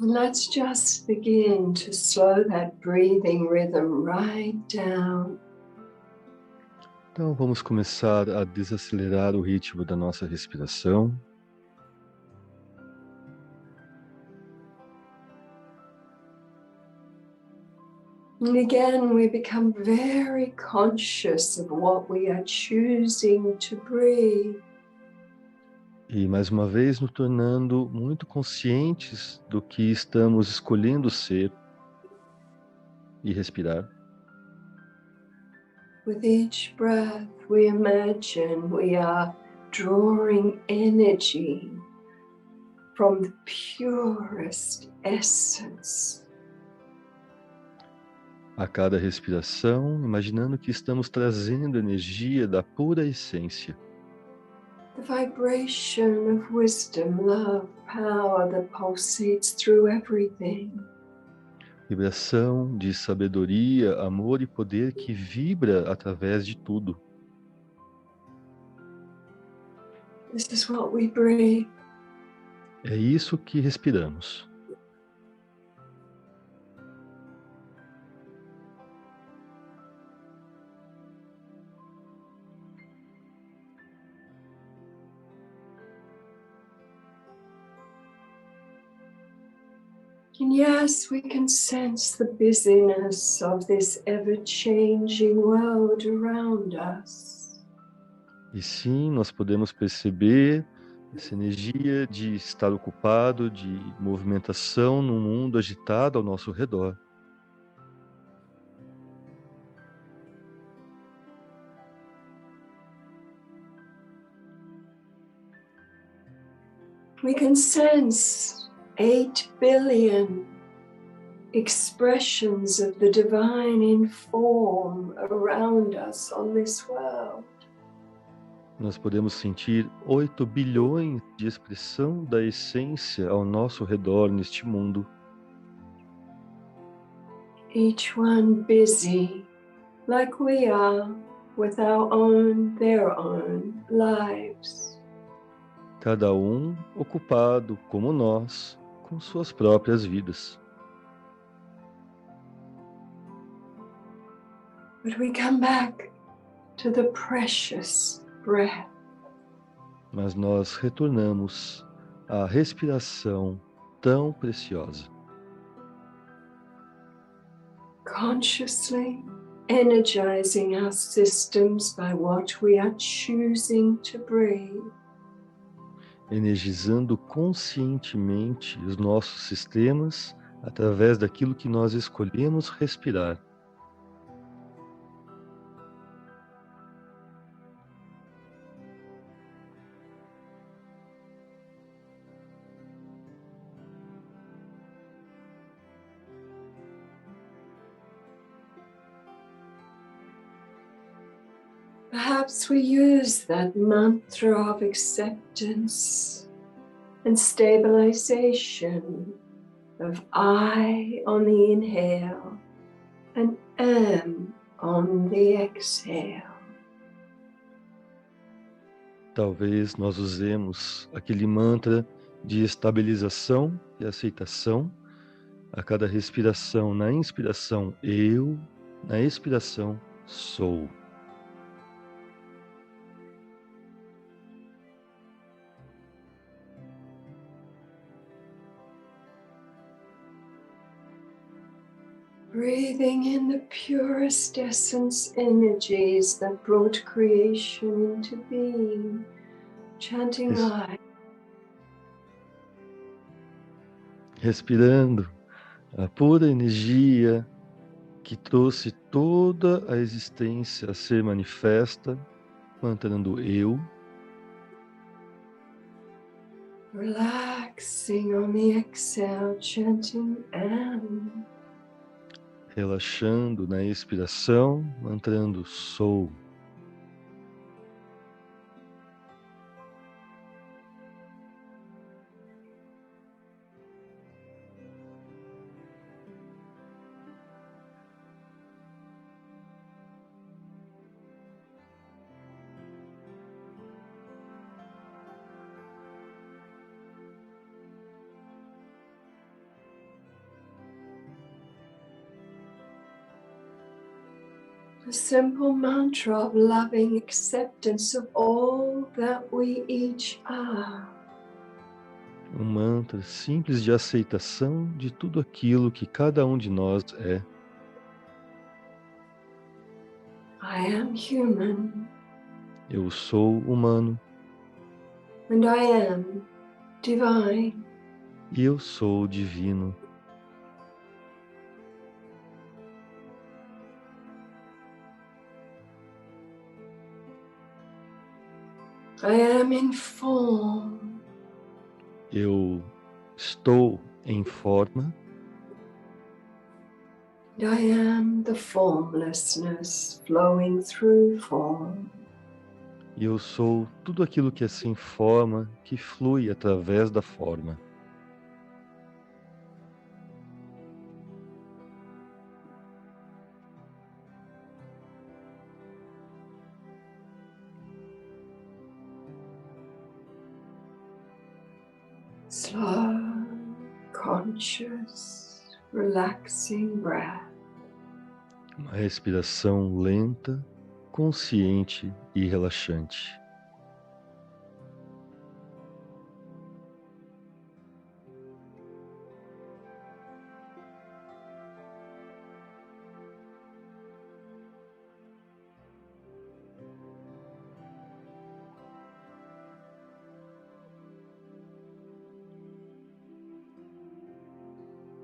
Let's just begin to slow that breathing rhythm right down. Então vamos começar a desacelerar o ritmo da nossa respiração. And again, we become very conscious of what we are choosing to breathe. E mais uma vez nos tornando muito conscientes do que estamos escolhendo ser e respirar. With each breath, we imagine we are drawing energy from the purest essence. A cada respiração, imaginando que estamos trazendo energia da pura essência. The vibration of wisdom, love, power that pulsates through everything. Vibração de sabedoria, amor e poder que vibra através de tudo. This is what we breathe. É isso que respiramos. And yes, we can sense the busyness of this ever-changing world around us. E sim, nós podemos perceber essa energia de estar ocupado, de movimentação no mundo agitado ao nosso redor. We can sense 8 billion expressions of the divine in form around us on this world. Nós podemos sentir 8 bilhões de expressão da essência ao nosso redor neste mundo. Each one busy, like we are, with their own lives. Cada um ocupado, como nós, com suas próprias vidas. But we come back to the precious breath. Mas nós retornamos à respiração tão preciosa. Consciously energizing our systems by what we are choosing to breathe. Energizando conscientemente os nossos sistemas através daquilo que nós escolhemos respirar. Perhaps we use that mantra of acceptance and stabilization of I on the inhale and am on the exhale. Talvez nós usemos aquele mantra de estabilização e aceitação a cada respiração. Na inspiração, eu, na expiração, sou. Breathing in the purest essence energies that brought creation into being, chanting I. Respirando a pura energia que trouxe toda a existência a ser manifesta, mantrando eu. Relaxing on the exhale, chanting am. Relaxando na expiração, mantrando sou. A simple mantra of loving acceptance of all that we each are. Um mantra simples de aceitação de tudo aquilo que cada um de nós é. I am human. Eu sou humano And I am divine. e eu sou divino. I am in form. Eu estou em forma And I am the formlessness flowing through form. e eu sou tudo aquilo que é sem forma, que flui através da forma. Slow, conscious, relaxing breath. Uma respiração lenta, consciente e relaxante.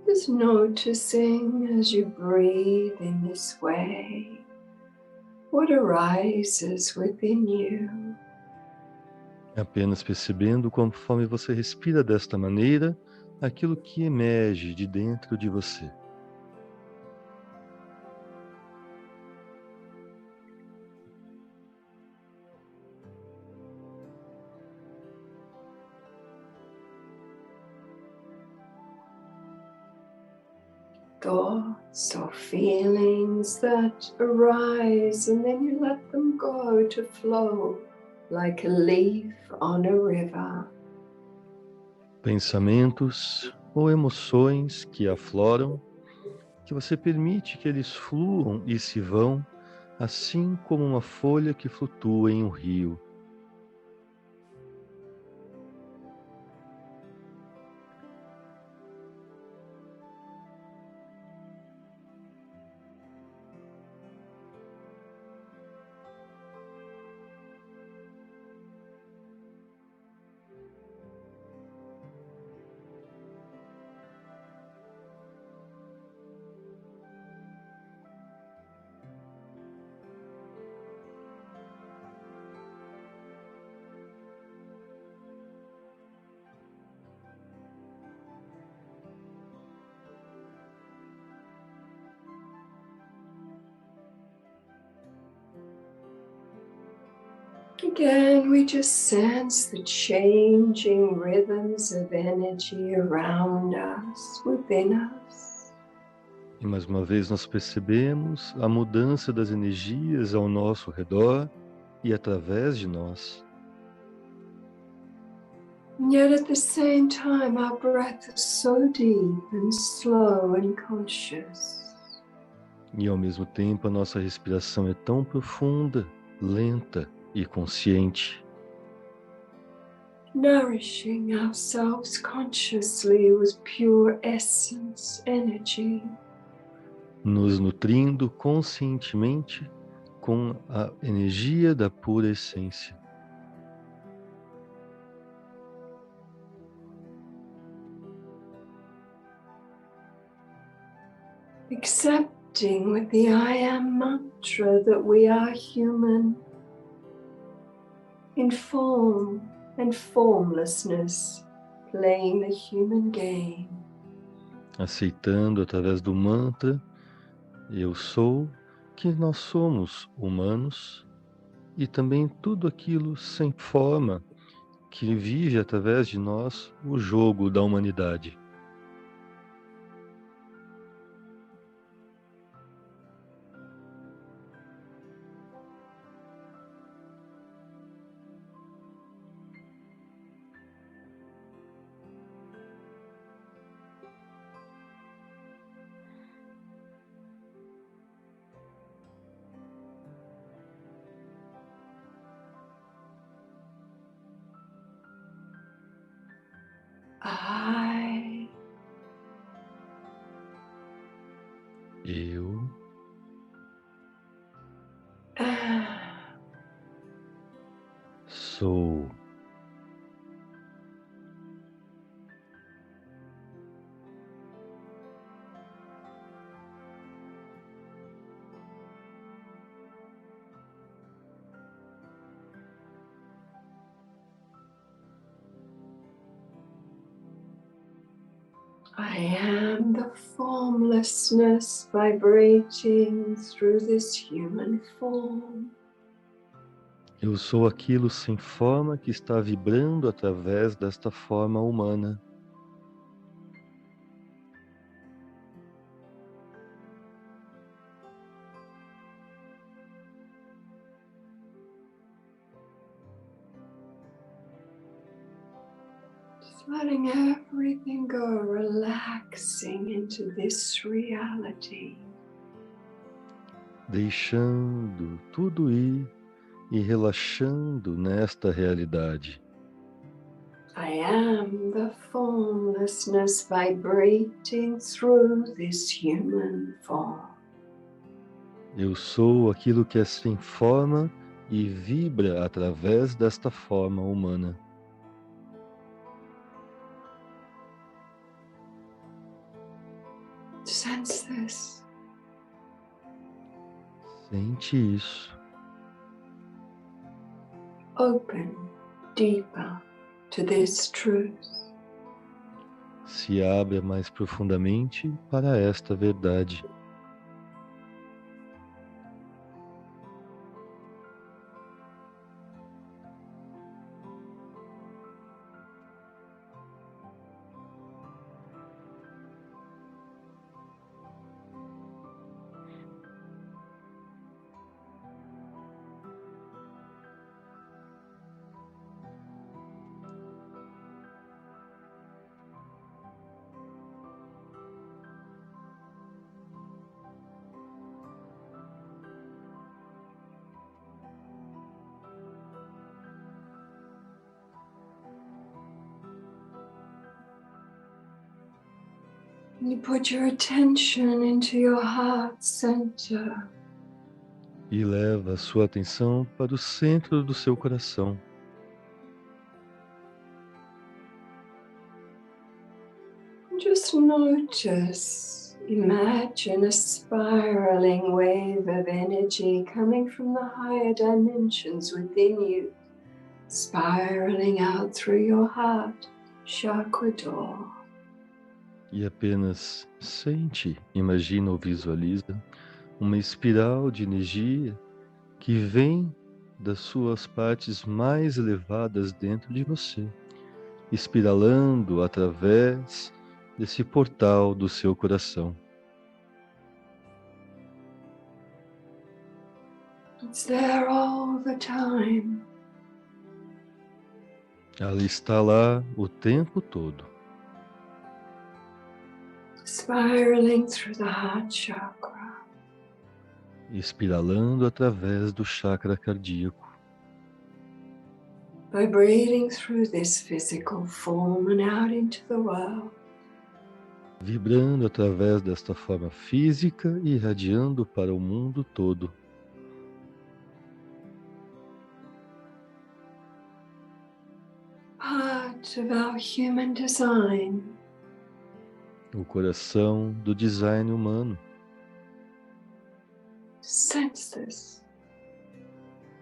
Just noticing as you breathe in this way, what arises within you. Apenas percebendo conforme você respira desta maneira, aquilo que emerge de dentro de você. Thoughts or feelings that arise and then you let them go to flow like a leaf on a river. Pensamentos ou emoções que afloram, que você permite que eles fluam e se vão, assim como uma folha que flutua em um rio. Again, we just sense the changing rhythms of energy around us, within us. E mais uma vez nós percebemos a mudança das energias ao nosso redor e através de nós. And yet at the same time, our breath is so deep and slow and conscious. E ao mesmo tempo a nossa respiração é tão profunda, lenta e consciente, Nourishing ourselves consciously with pure essence energy. nos nutrindo conscientemente com a energia da pura essência. Accepting with the I am mantra that we are human, in form and formlessness, playing the human game. Aceitando através do mantra, eu sou, que nós somos humanos e também tudo aquilo sem forma que vive através de nós o jogo da humanidade. I Eu am. sou. I am the formlessness vibrating through this human form. Eu sou aquilo sem forma que está vibrando através desta forma humana. Just letting everything go, relaxing into this reality. Deixando tudo ir e relaxando nesta realidade. I am the formlessness vibrating through this human form. Eu sou aquilo que é sem forma e vibra através desta forma humana. Sense this. Sente isso. Open deeper to this truth. Se abra mais profundamente para esta verdade. You put your attention into your heart center. E leva a sua atenção para o centro do seu coração. Just notice, imagine a spiraling wave of energy coming from the higher dimensions within you, spiraling out through your heart chakra door. E apenas sente, imagina ou visualiza uma espiral de energia que vem das suas partes mais elevadas dentro de você, espiralando através desse portal do seu coração. It's there all the time. Ela está lá o tempo todo, Spiraling through the heart chakra. espiralando através do chakra cardíaco, Vibrating through this physical form and out into the world. vibrando através desta forma física e irradiando para o mundo todo. Part of our human design. O coração do design humano. Sense this.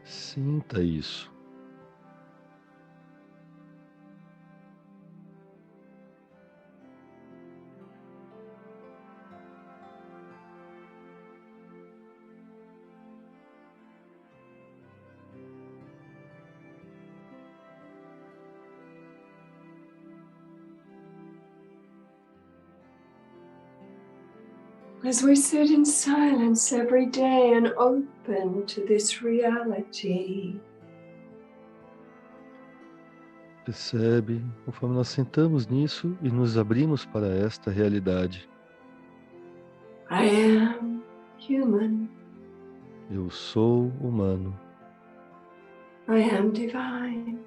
Sinta isso. As we sit in silence every day and open to this reality, Percebe, conforme nós sentamos nisso e nos abrimos para esta realidade. I am human. Eu sou humano I am divine.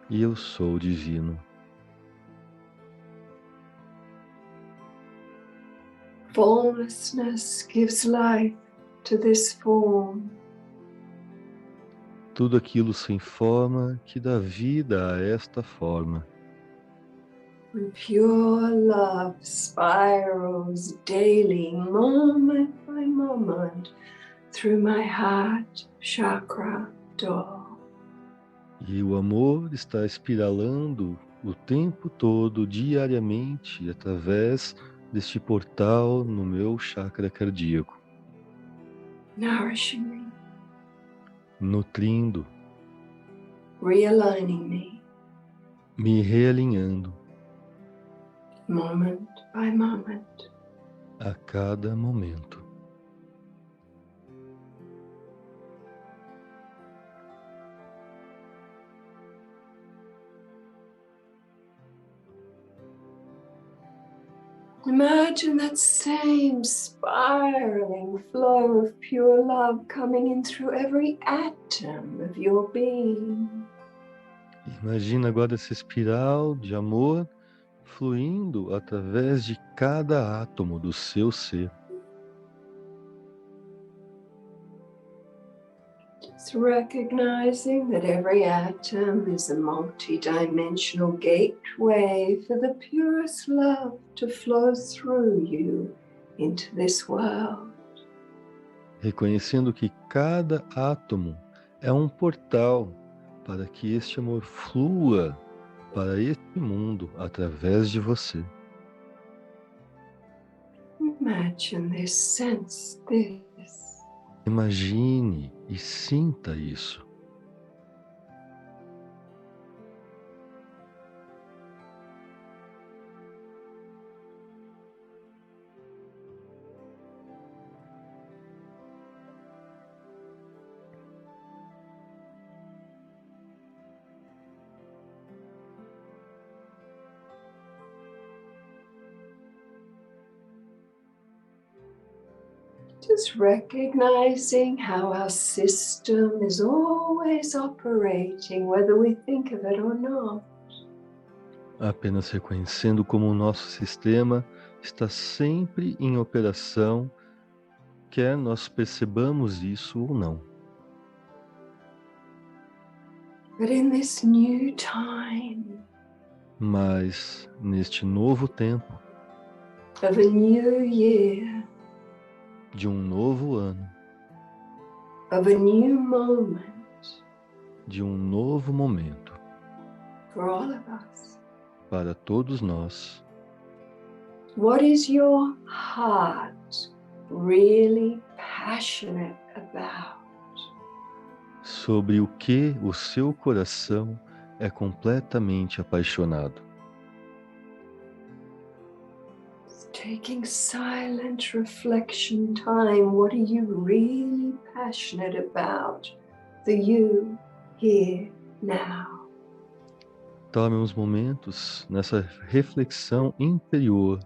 e eu sou divino. Formlessness gives life to this form. Tudo aquilo sem forma que dá vida a esta forma. And pure love spirals daily, moment by moment, through my heart chakra door. E o amor está espiralando o tempo todo, diariamente, através deste portal no meu chakra cardíaco, Nourishing me, nutrindo, realigning me realinhando me, moment by moment. a cada momento. Imagine that same spiraling flow of pure love coming in through every atom of your being. Imagina agora essa espiral de amor fluindo através de cada átomo do seu ser. Just recognizing that every atom is a multi-dimensional gateway for the purest love to flow through you into this world. Reconhecendo que cada átomo é um portal para que este amor flua para este mundo através de você. Imagine this, sense this. Imagine e sinta isso. Just recognizing how our system is always operating, whether we think of it or not. Apenas reconhecendo como o nosso sistema está sempre em operação, quer nós percebamos isso ou não. But in this new time Mas neste novo tempo, of a new year, de um novo ano, of a new moment de um novo momento, for all of us, para todos nós, what is your heart really passionate about? sobre o que o seu coração é completamente apaixonado. Taking silent reflection time, what are you really passionate about? The you here now. Tome uns momentos nessa reflexão interior,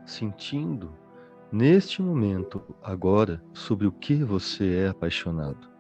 sentindo neste momento, agora, sobre o que você é apaixonado.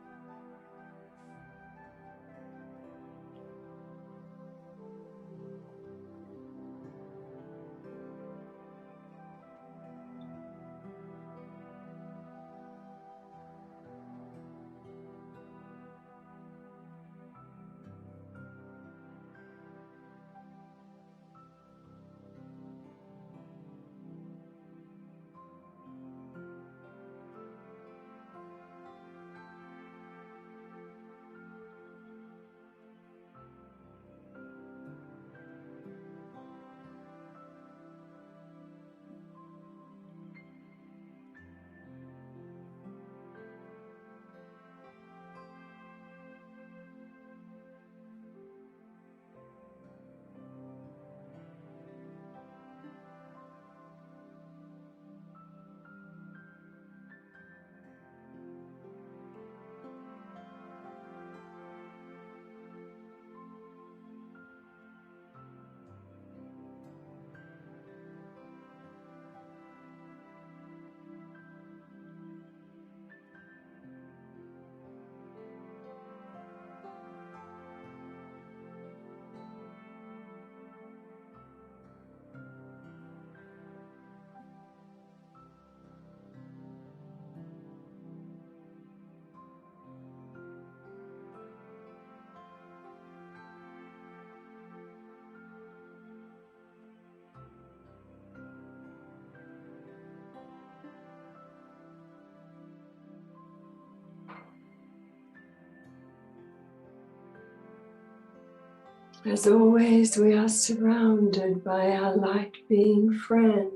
As always, we are surrounded by our light being friends.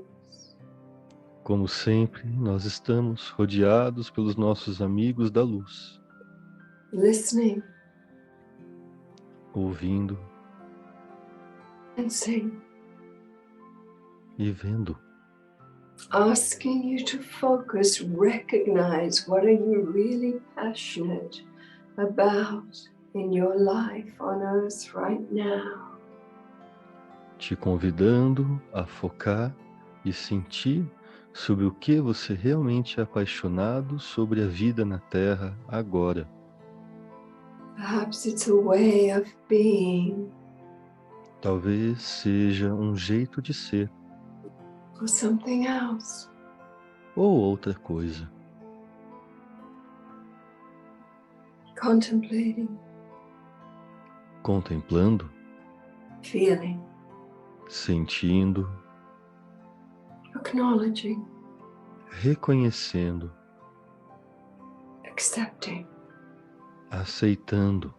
Como sempre, nós estamos rodeados pelos nossos amigos da luz, Listening, ouvindo sensing, e vendo, asking you to focus, recognize what are you really passionate about in your life on earth right now. te convidando a focar e sentir sobre o que você realmente é apaixonado sobre a vida na Terra agora. Perhaps it's a way of being Talvez seja um jeito de ser or something else. ou outra coisa. Contemplating, Contemplando, feeling, sentindo, acknowledging, reconhecendo, accepting. aceitando.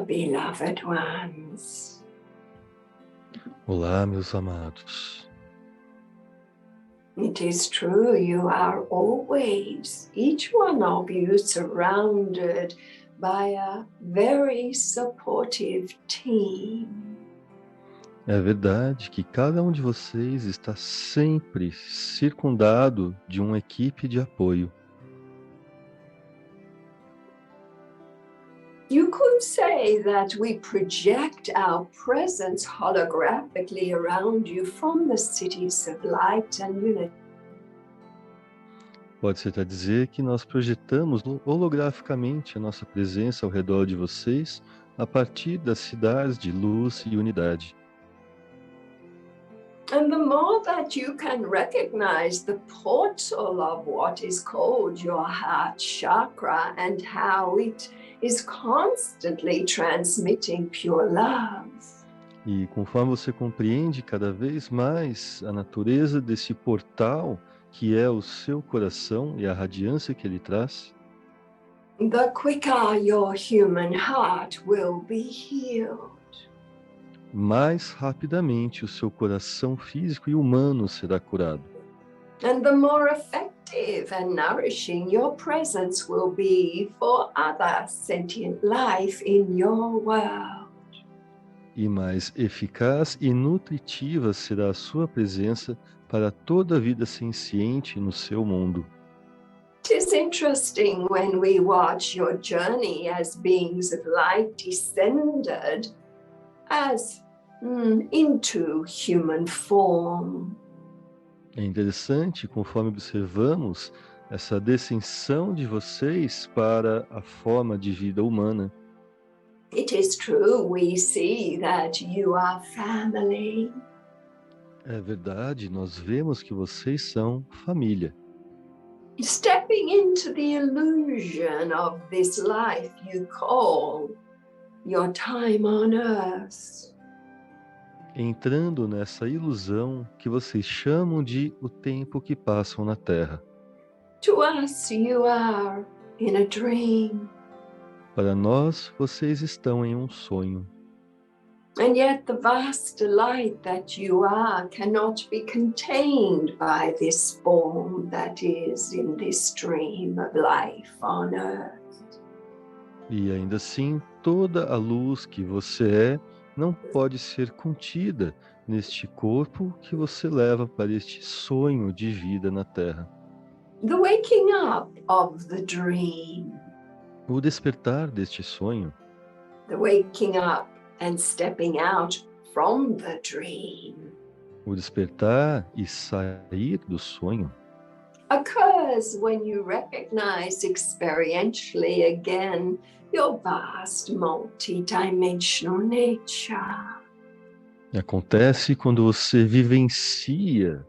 Beloved ones. Olá, meus amados. It is true, you are always, each one of you, surrounded by a very supportive team. É verdade que cada um de vocês está sempre circundado de uma equipe de apoio. You could say that we project our presence holographically around you from the cities of light and unity. Pode-se até dizer que nós projetamos holograficamente a nossa presença ao redor de vocês a partir das cidades de luz e unidade. And the more that you can recognize the portal of what is called your heart chakra and how it is constantly transmitting pure love. E conforme você compreende cada vez mais a natureza desse portal que é o seu coração e a radiância que ele traz, The quicker your human heart will be healed. mais rapidamente o seu coração físico e humano será curado. And the more effective and nourishing your presence will be for other sentient life in your world. E mais eficaz e nutritiva será a sua presença para toda a vida senciente no seu mundo. It is interesting when we watch your journey as beings of light descended as into human form. É interessante, conforme observamos essa descensão de vocês para a forma de vida humana. It is true, we see that you are family. É verdade, nós vemos que vocês são família. Stepping into the illusion of this life you call your time on earth. Entrando nessa ilusão que vocês chamam de o tempo que passam na Terra. To us, you are in a dream. Para nós, vocês estão em um sonho. And yet the vast light that you are cannot be contained by this form that is in this dream of life on earth. E ainda assim, toda a luz que você é não pode ser contida neste corpo que você leva para este sonho de vida na Terra. The waking up of the dream, O despertar deste sonho, the waking up and stepping out from the dream, o despertar e sair do sonho, occurs when you recognize experientially again your vast multi-dimensional nature. acontece quando você vivencia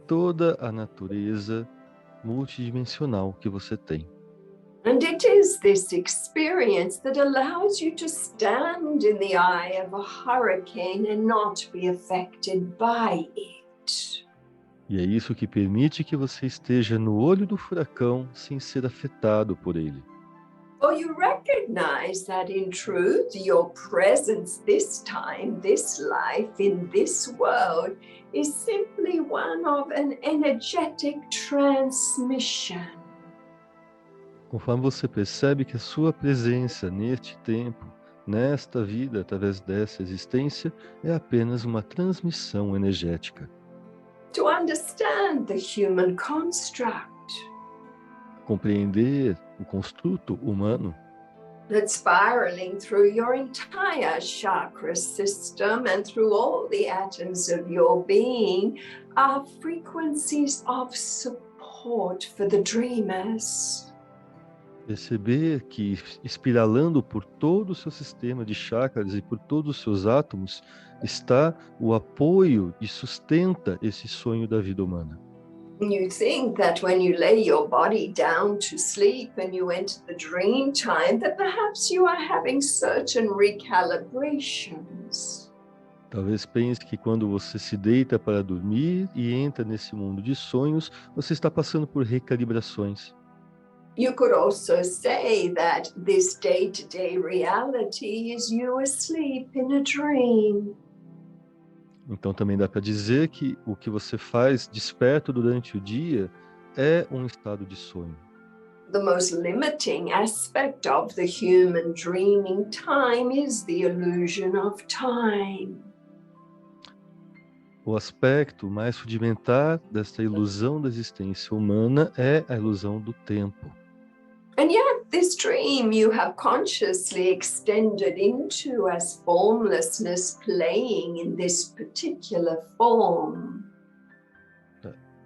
toda a natureza multidimensional que você tem. And it is this experience that allows you to stand in the eye of a hurricane and not be affected by it. E é isso que permite que você esteja no olho do furacão sem ser afetado por ele. For you recognize that in truth, your presence this time, this life, in this world, is simply one of an energetic transmission. Conforme você percebe que a sua presença neste tempo, nesta vida, através dessa existência, é apenas uma transmissão energética. To understand the human construct, Compreender o construto humano that spiraling through your entire chakra system and through all the atoms of your being are frequencies of support for the dreamers. perceber que, espiralando por todo o seu sistema de chakras e por todos os seus átomos, está o apoio e sustenta esse sonho da vida humana. You think that when you lay your body down to sleep and you enter the dream time, that perhaps you are having certain recalibrations. Talvez pense que quando você se deita para dormir e entra nesse mundo de sonhos, você está passando por recalibrações. You could also say that this day-to-day reality is you asleep in a dream. Então também dá para dizer que o que você faz desperto durante o dia é um estado de sonho. The most limiting aspect of the human dreaming time is the illusion of time. O aspecto mais rudimentar desta ilusão da existência humana é a ilusão do tempo. And yet, this dream you have consciously extended into as formlessness playing in this particular form.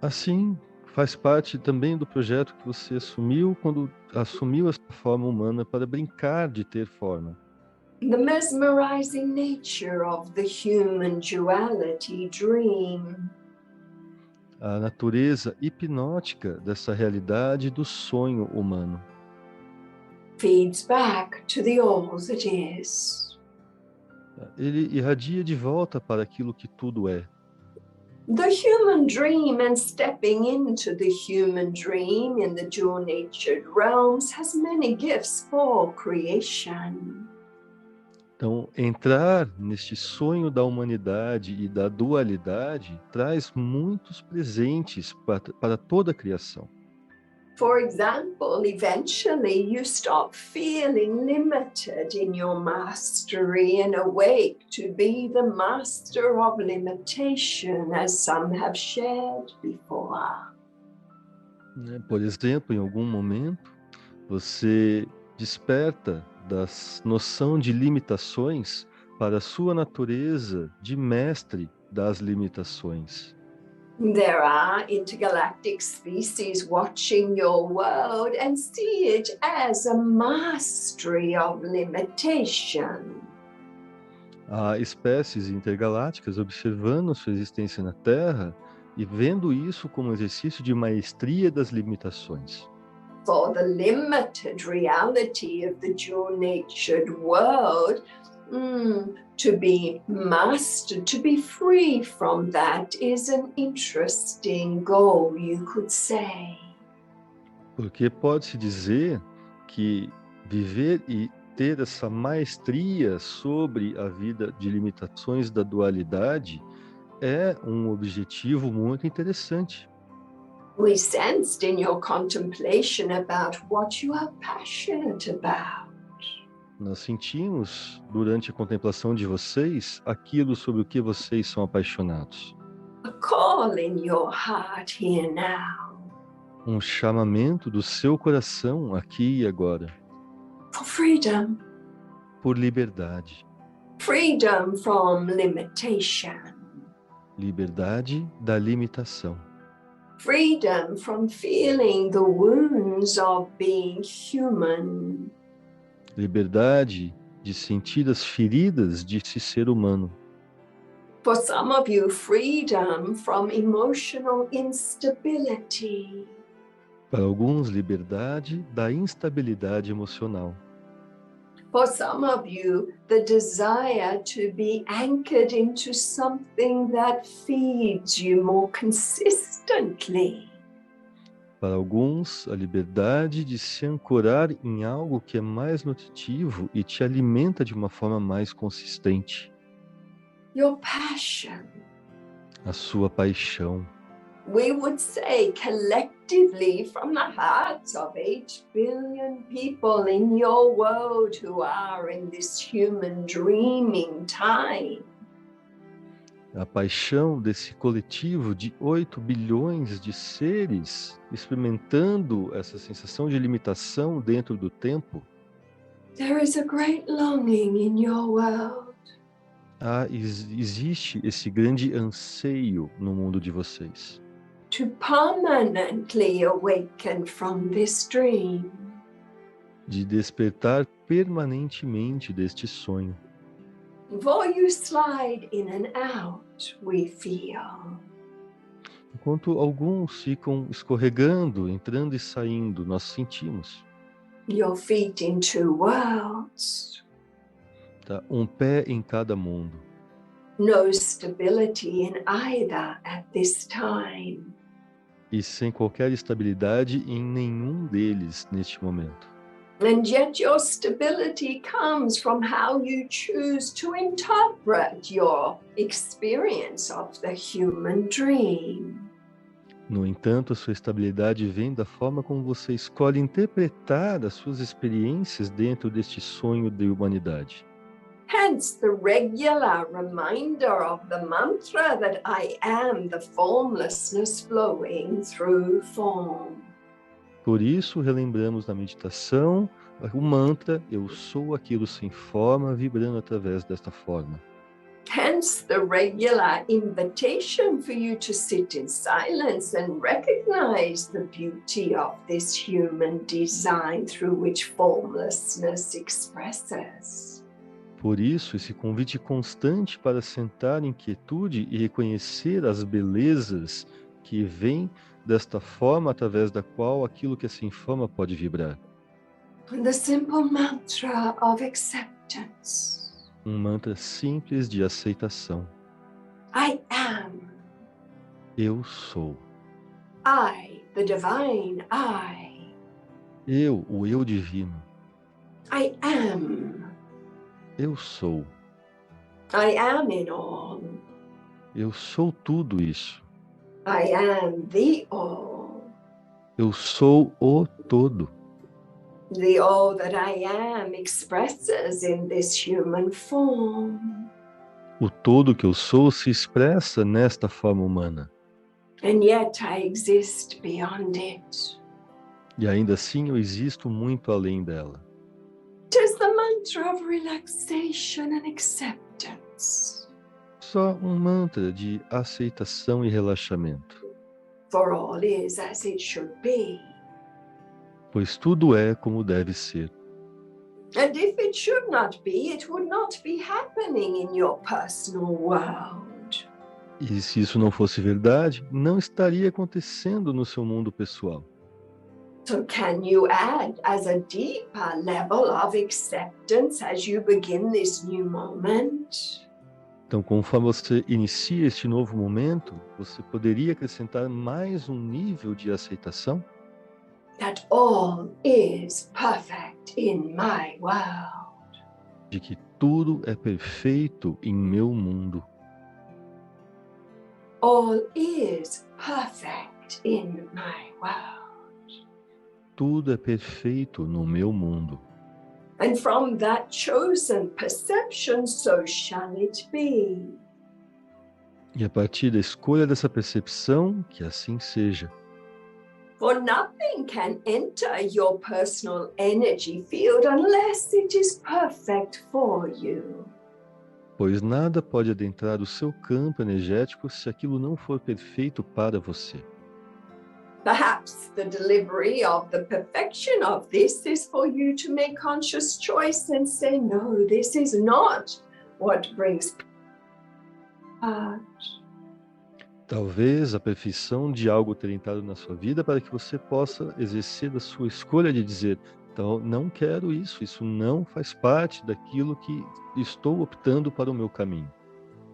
Assim, faz parte também do projeto que você assumiu quando assumiu essa forma humana para brincar de ter forma. The mesmerizing nature of the human duality dream. A natureza hipnótica dessa realidade do sonho humano. Feeds back to the all that is. Ele irradia de volta para aquilo que tudo é. The human dream and stepping into the human dream in the dual-natured realms has many gifts for creation. Então, entrar neste sonho da humanidade e da dualidade traz muitos presentes para toda a criação. For example, eventually you stop feeling limited in your mastery and awake to be the master of limitation, as some have shared before. Por exemplo, em algum momento, você desperta da noção de limitações para a sua natureza de mestre das limitações. There are intergalactic species watching your world and see it as a mastery of limitation. Há espécies intergalácticas observando sua existência na Terra e vendo isso como um exercício de maestria das limitações. For the limited reality of the dual-natured world, to be mastered, to be free from that is an interesting goal, you could say. Porque pode-se dizer que viver e ter essa maestria sobre a vida de limitações da dualidade é um objetivo muito interessante. We sensed in your contemplation about what you are passionate about. Nós sentimos, durante a contemplação de vocês, aquilo sobre o que vocês são apaixonados. A call in your heart here now. Um chamamento do seu coração aqui e agora. For freedom. Por liberdade. Freedom from limitation. Liberdade da limitação. Freedom from feeling the wounds of being human. Liberdade de sentir as feridas de se ser humano. For some of you, freedom from emotional instability. Para alguns, liberdade da instabilidade emocional. For some of you, the desire to be anchored into something that feeds you more consistently. Para alguns, a liberdade de se ancorar em algo que é mais nutritivo e te alimenta de uma forma mais consistente. Your passion. A sua paixão. We would say collectively from the hearts of 8 billion people in your world who are in this human dreaming time. A paixão desse coletivo de 8 bilhões de seres experimentando essa sensação de limitação dentro do tempo. There is a great longing in your world. Existe esse grande anseio no mundo de vocês. To permanently awaken from this dream. De despertar permanentemente deste sonho. Before you slide in and out, we feel. Enquanto alguns ficam escorregando, entrando e saindo, nós sentimos. Your feet in 2 worlds. Tá? Um pé em cada mundo. No stability in either at this time. E sem qualquer estabilidade em nenhum deles neste momento. And yet your stability comes from how you choose to interpret your experience of the human dream. No entanto, a sua estabilidade vem da forma como você escolhe interpretar as suas experiências dentro deste sonho de humanidade. Hence the regular reminder of the mantra that I am the formlessness flowing through form. Por isso, relembramos na meditação o mantra, eu sou aquilo sem forma, vibrando através desta forma. Hence the regular invitation for you to sit in silence and recognize the beauty of this human design through which formlessness expresses. Por isso, esse convite constante para sentar em quietude e reconhecer as belezas que vêm desta forma através da qual aquilo que é sem forma pode vibrar. The simple mantra of acceptance. Um mantra simples de aceitação. I am. Eu sou. I, the divine I. Eu, o eu divino. I am. Eu sou. I am in all. Eu sou tudo isso. I am the all. Eu sou o todo. The all that I am expresses in this human form. O todo que eu sou se expressa nesta forma humana. And yet I exist beyond it. E ainda assim eu existo muito além dela. It is the mantra of relaxation and acceptance. só um mantra de aceitação e relaxamento, for all is as it should be. pois tudo é como deve ser. And if it should not be, it would not be happening in your personal world. E se isso não fosse verdade, não estaria acontecendo no seu mundo pessoal. So can you add as a deeper level of acceptance as you begin this new moment? Então, conforme você inicia este novo momento, você poderia acrescentar mais um nível de aceitação? That all is perfect in my world. De que tudo é perfeito em meu mundo. All is perfect in my world. Tudo é perfeito no meu mundo. And from that chosen perception, so shall it be. E a partir da escolha dessa percepção, que assim seja. For nothing can enter your personal energy field unless it is perfect for you. Pois nada pode adentrar o seu campo energético se aquilo não for perfeito para você. Perhaps the delivery of the perfection of this is for you to make conscious choice and say, no, this is not what brings heart. Talvez a perfeição de algo ter entrado na sua vida para que você possa exercer a sua escolha de dizer, então, não quero isso, isso não faz parte daquilo que estou optando para o meu caminho.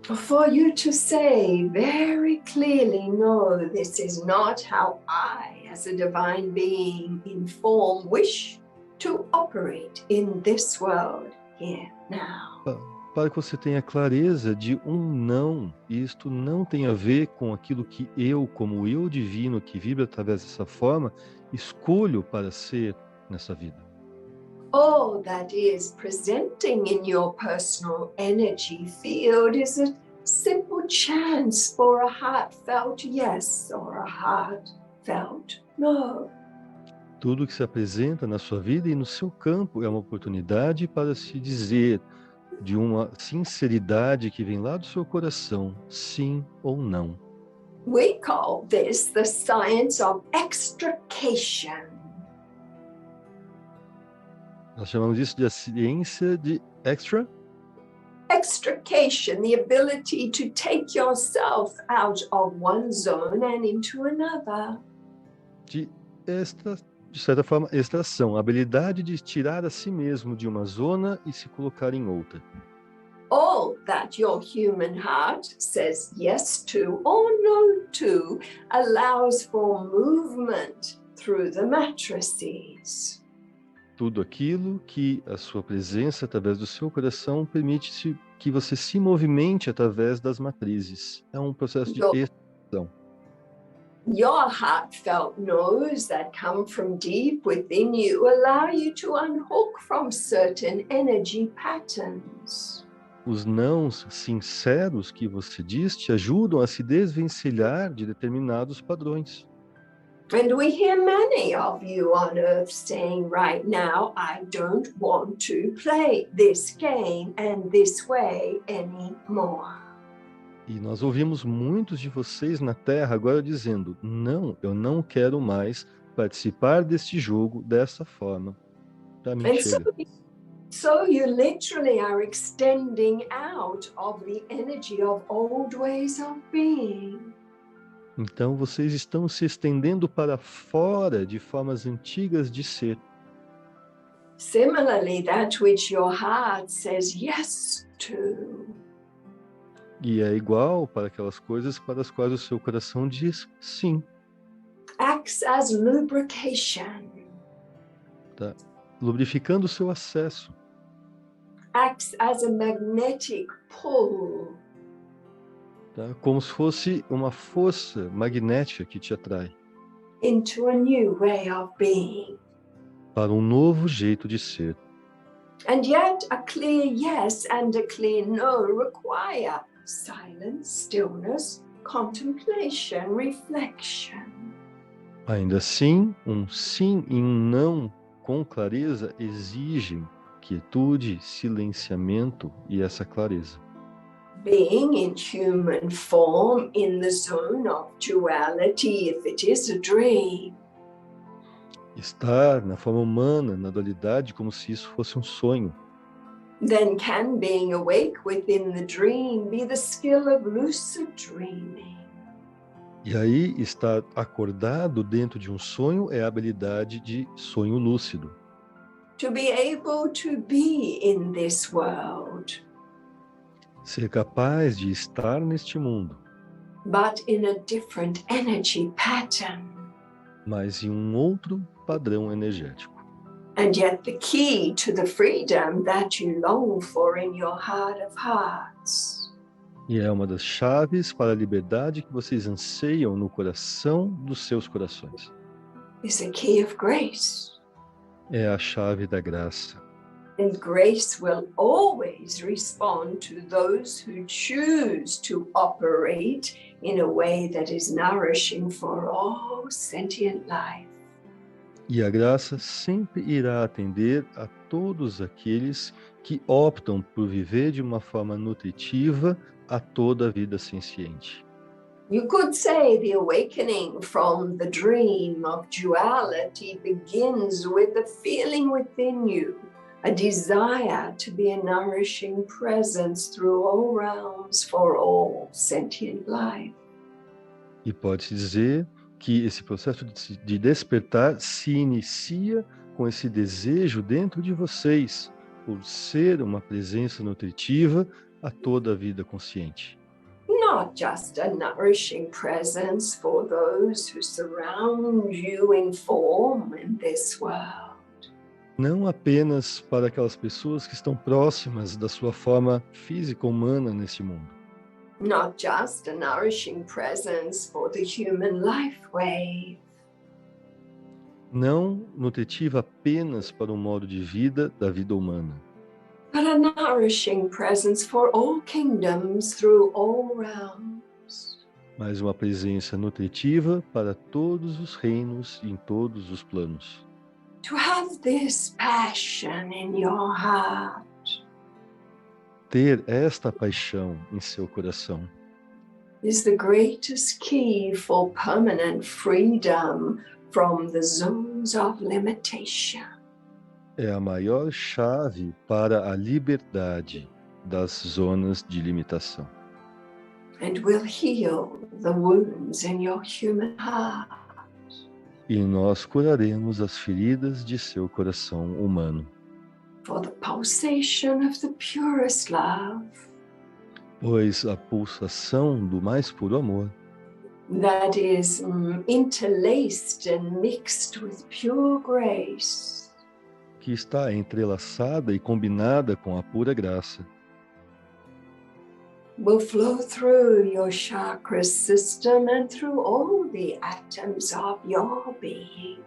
For you to say very clearly, no, this is not how I, as a divine being in form, wish to operate in this world here now. Para que você tenha clareza de um não, e isto não tem a ver com aquilo que eu, como eu divino, que vibra através dessa forma, escolho para ser nessa vida. All that is presenting in your personal energy field is a simple chance for a heartfelt yes or a heartfelt no. Tudo que se apresenta na sua vida e no seu campo é uma oportunidade para se dizer de uma sinceridade que vem lá do seu coração, sim ou não. We call this the science of extrication. Nós chamamos isso de a ciência de Extrication, the ability to take yourself out of one zone and into another. de certa forma, extração, a habilidade de tirar a si mesmo de uma zona e se colocar em outra. All that your human heart says yes to or no to allows for movement through the matrices. Tudo aquilo que a sua presença através do seu coração permite que você se movimente através das matrizes. É um processo de extração. Your heartfelt no's that come from deep within you allow you to unhook from certain energy patterns. Os nãos sinceros que você diz te ajudam a se desvencilhar de determinados padrões. And we hear many of you on earth saying right now, I don't want to play this game and this way anymore. E nós ouvimos muitos de vocês na Terra agora dizendo, não, eu não quero mais participar deste jogo dessa forma. Para mim chega. So you literally are extending out of the energy of old ways of being. Então vocês estão se estendendo para fora de formas antigas de ser. Similarly, that which your heart says yes to. E é igual para aquelas coisas para as quais o seu coração diz sim. Acts as lubrication. Tá? Lubrificando o seu acesso. Acts as a magnetic pull. Tá? Como se fosse uma força magnética que te atrai. Into a new way of being. Para um novo jeito de ser. And yet a clear yes and a clear no require silence, stillness, contemplation, reflection. Ainda assim, um sim e um não com clareza exigem quietude, silenciamento e essa clareza. being in human form in the zone of duality, if it is a dream, Estar na forma humana, na dualidade, como se isso fosse um sonho. then can being awake within the dream be the skill of lucid dreaming? E aí, estar acordado dentro de um sonho é a habilidade de sonho lúcido. To be able to be in this world, Ser capaz de estar neste mundo, but in a different energy pattern. mas em um outro padrão energético. And yet the key to the freedom that you long for in your heart of hearts E é uma das chaves para a liberdade que vocês anseiam no coração dos seus corações. is a key of grace. É a chave da graça. And grace will always respond to those who choose to operate in a way that is nourishing for all sentient life. E a graça sempre irá atender a todos aqueles que optam por viver de uma forma nutritiva a toda a vida senciente. You could say the awakening from the dream of duality begins with a feeling within you, a desire to be a nourishing presence through all realms for all sentient life. E pode-se dizer que esse processo de despertar se inicia com esse desejo dentro de vocês por ser uma presença nutritiva a toda a vida consciente. Not just a nourishing presence for those who surround you in form in this world, Não apenas para aquelas pessoas que estão próximas da sua forma física humana neste mundo. not just a nourishing presence for the human life wave, Não nutritiva apenas para o modo de vida da vida humana, but a nourishing presence for all kingdoms through all realms. mas uma presença nutritiva para todos os reinos e em todos os planos. To have this passion in your heart Ter esta paixão em seu coração is the greatest key for permanent freedom from the zones of limitation. é a maior chave para a liberdade das zonas de limitação. And will heal the wounds in your human heart. E nós curaremos as feridas de seu coração humano. For the pulsation of the purest love Pois a pulsação do mais puro amor, that is interlaced and mixed with pure grace, que está entrelaçada e combinada com a pura graça, will flow through your chakra system and through all the atoms of your being.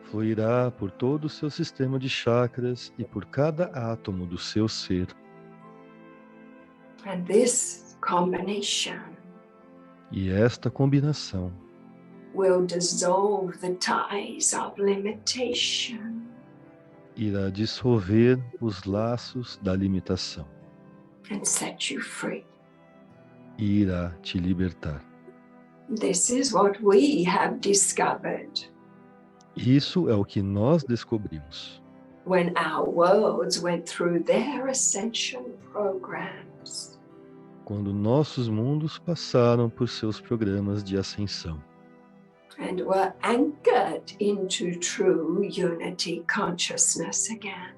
fluirá por todo o seu sistema de chakras e por cada átomo do seu ser. And this combination E esta combinação will dissolve the ties of limitation irá dissolver os laços da limitação and set you free. e irá te libertar. This is what we have discovered Isso é o que nós descobrimos when our worlds went through their ascension programs. quando nossos mundos passaram por seus programas de ascensão And were anchored into true unity consciousness again.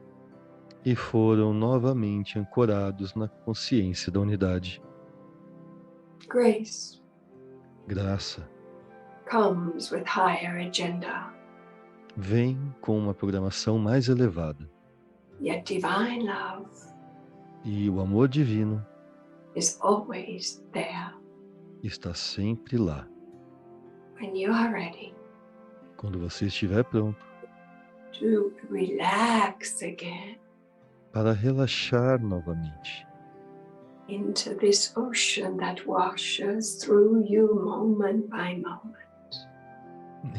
e foram novamente ancorados na consciência da unidade. Grace Graça comes with higher agenda, vem com uma programação mais elevada yet divine love e o amor divino is always there está sempre lá. when you are ready Quando você estiver pronto to relax again para relaxar novamente into this ocean that washes through you moment by moment.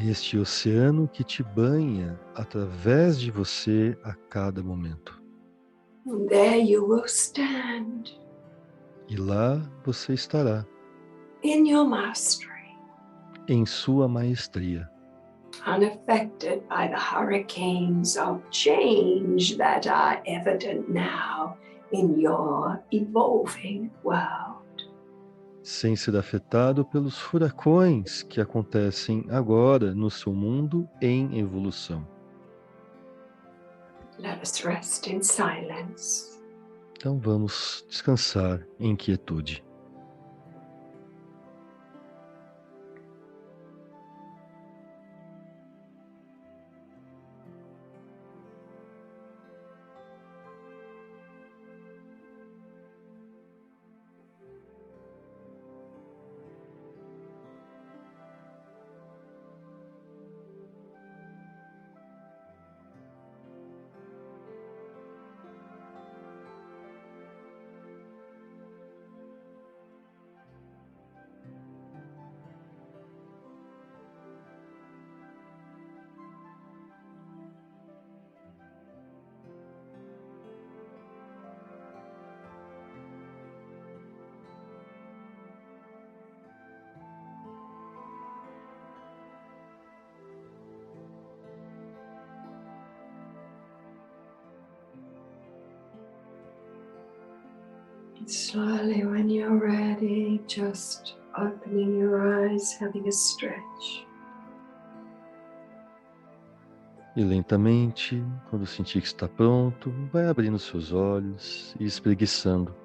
neste oceano que te banha através de você a cada momento. And there you will stand, E lá você estará, in your mastery, em sua maestria, unaffected by the hurricanes of change that are evident now in your evolving world. sem ser afetado pelos furacões que acontecem agora no seu mundo em evolução. Let us rest in silence. Então vamos descansar em quietude. Slowly, when you're ready, just opening your eyes, having a stretch. E lentamente, quando sentir que está pronto, vai abrindo seus olhos e espreguiçando.